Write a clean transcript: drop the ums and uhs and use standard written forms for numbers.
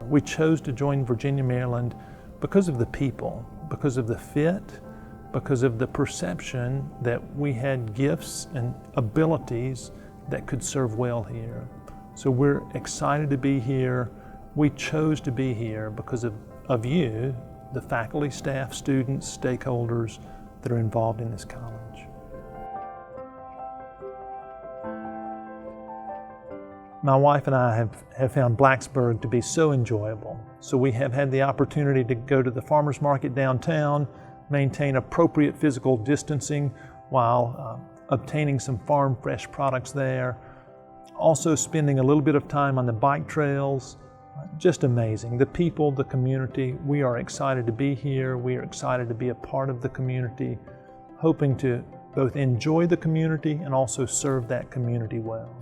We chose to join Virginia, Maryland because of the people, because of the fit, because of the perception that we had gifts and abilities that could serve well here. So we're excited to be here. We chose to be here because of you, the faculty, staff, students, stakeholders that are involved in this college. My wife and I have found Blacksburg to be so enjoyable. So we have had the opportunity to go to the farmers market downtown, maintain appropriate physical distancing while obtaining some farm fresh products there. Also spending a little bit of time on the bike trails. Just amazing. The people, the community, we are excited to be here. We are excited to be a part of the community, hoping to both enjoy the community and also serve that community well.